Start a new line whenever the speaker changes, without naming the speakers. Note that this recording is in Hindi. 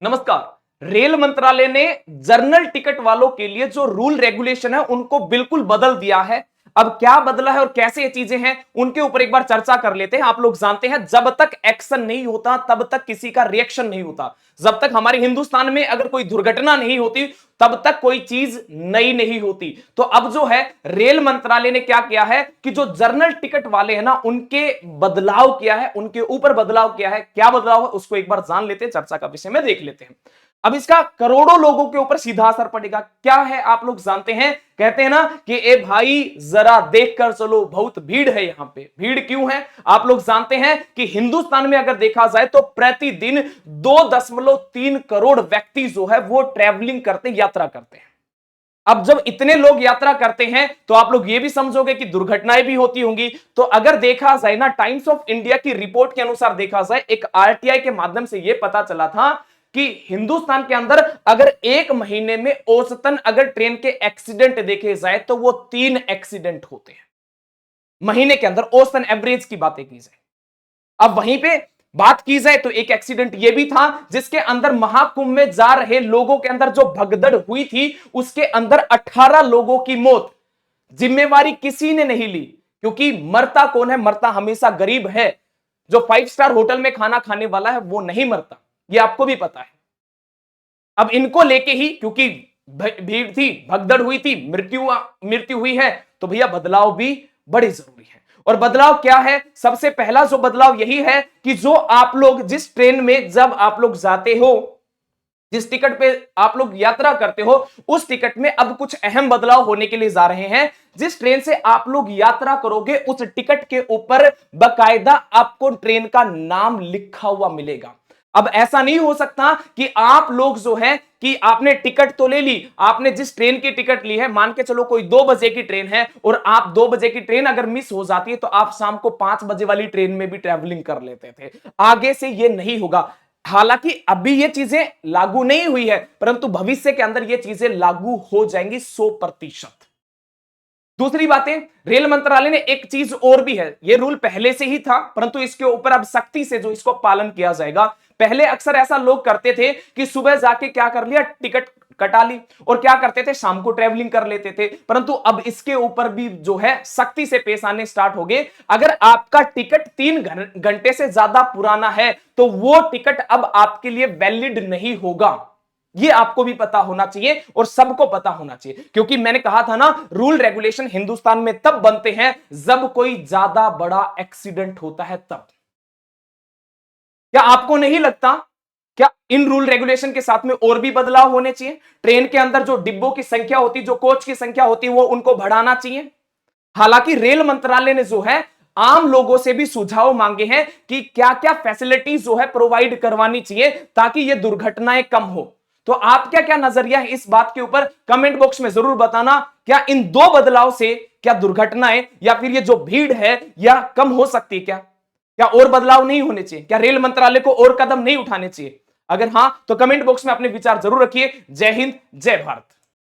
नमस्कार। रेल मंत्रालय ने जर्नल टिकट वालों के लिए जो रूल रेगुलेशन है उनको बिल्कुल बदल दिया है। अब क्या बदला है और कैसे ये चीजें हैं उनके ऊपर एक बार चर्चा कर लेते हैं। आप लोग जानते हैं जब तक एक्शन नहीं होता तब तक किसी का रिएक्शन नहीं होता। जब तक हमारे हिंदुस्तान में अगर कोई दुर्घटना नहीं होती तब तक कोई चीज नई नहीं होती। तो अब जो है रेल मंत्रालय ने क्या किया है कि जो जर्नल टिकट वाले हैं ना उनके बदलाव किया है, उनके ऊपर बदलाव किया है। क्या बदलाव है उसको एक बार जान लेते हैं, चर्चा का विषय में देख लेते हैं। अब इसका करोड़ों लोगों के ऊपर सीधा असर पड़ेगा। क्या है आप लोग जानते हैं, कहते हैं ना कि ए भाई जरा देख कर चलो बहुत भीड़ है। यहां पे भीड़ क्यों है आप लोग जानते हैं कि हिंदुस्तान में अगर देखा जाए तो प्रतिदिन 2.3 करोड़ व्यक्ति जो है वो ट्रैवलिंग करते, यात्रा करते हैं। अब जब इतने लोग यात्रा करते हैं तो आप लोग ये भी समझोगे कि दुर्घटनाएं भी होती होंगी। तो अगर देखा जाए ना, टाइम्स ऑफ इंडिया की रिपोर्ट के अनुसार देखा जाए, एक आरटीआई के माध्यम से यह पता चला था कि हिंदुस्तान के अंदर अगर एक महीने में औसतन अगर ट्रेन के एक्सीडेंट देखे जाए तो वो 3 एक्सीडेंट होते हैं महीने के अंदर, औसतन एवरेज की बातें की जाए। अब वहीं पे बात की जाए तो एक एक्सीडेंट यह भी था जिसके अंदर महाकुंभ में जा रहे लोगों के अंदर जो भगदड़ हुई थी उसके अंदर 18 लोगों की मौत। जिम्मेवारी किसी ने नहीं ली, क्योंकि मरता कौन है? मरता हमेशा गरीब है। जो 5 स्टार होटल में खाना खाने वाला है वो नहीं मरता, ये आपको भी पता है। अब इनको लेके ही, क्योंकि भीड़ थी, भगदड़ हुई थी, मृत्यु हुई है, तो भैया बदलाव भी बड़े जरूरी है। और बदलाव क्या है? सबसे पहला जो बदलाव यही है कि जो आप लोग जिस ट्रेन में जब आप लोग जाते हो, जिस टिकट पे आप लोग यात्रा करते हो, उस टिकट में अब कुछ अहम बदलाव होने के लिए जा रहे हैं। जिस ट्रेन से आप लोग यात्रा करोगे उस टिकट के ऊपर बकायदा आपको ट्रेन का नाम लिखा हुआ मिलेगा। अब ऐसा नहीं हो सकता कि आप लोग जो है कि आपने टिकट तो ले ली, आपने जिस ट्रेन की टिकट ली है, मान के चलो कोई 2 बजे की ट्रेन है और आप 2 बजे की ट्रेन अगर मिस हो जाती है तो आप शाम को 5 बजे वाली ट्रेन में भी ट्रैवलिंग कर लेते थे। आगे से ये नहीं होगा। हालांकि अभी ये चीजें लागू नहीं हुई है, परंतु भविष्य के अंदर ये चीजें लागू हो जाएंगी 100%। दूसरी बातें, रेल मंत्रालय ने एक चीज और भी है, ये रूल पहले से ही था परंतु इसके ऊपर अब सख्ती से जो इसको पालन किया जाएगा। पहले अक्सर ऐसा लोग करते थे कि सुबह जाके क्या कर लिया, टिकट कटा ली और क्या करते थे, शाम को ट्रैवलिंग कर लेते थे। परंतु अब इसके ऊपर भी जो है सख्ती से पेश आने स्टार्ट हो गए। अगर आपका टिकट 3 घंटे से ज्यादा पुराना है तो वो टिकट अब आपके लिए वैलिड नहीं होगा। ये आपको भी पता होना चाहिए और सबको पता होना चाहिए, क्योंकि मैंने कहा था ना, रूल रेगुलेशन हिंदुस्तान में तब बनते हैं जब कोई ज्यादा बड़ा एक्सीडेंट होता है तब। क्या आपको नहीं लगता क्या इन रूल रेगुलेशन के साथ में और भी बदलाव होने चाहिए? ट्रेन के अंदर जो डिब्बों की संख्या होती, जो कोच की संख्या होती, वो उनको बढ़ाना चाहिए। हालांकि रेल मंत्रालय ने जो है आम लोगों से भी सुझाव मांगे हैं कि क्या क्या फैसिलिटीज जो है प्रोवाइड करवानी चाहिए ताकि ये दुर्घटनाएं कम हो। तो आप क्या क्या नजरिया है इस बात के ऊपर कमेंट बॉक्स में जरूर बताना। क्या इन 2 बदलाव से क्या दुर्घटनाएं या फिर ये जो भीड़ है या कम हो सकती है? क्या और बदलाव नहीं होने चाहिए? क्या रेल मंत्रालय को और कदम नहीं उठाने चाहिए? अगर हां तो कमेंट बॉक्स में अपने विचार जरूर रखिए। जय हिंद, जय भारत।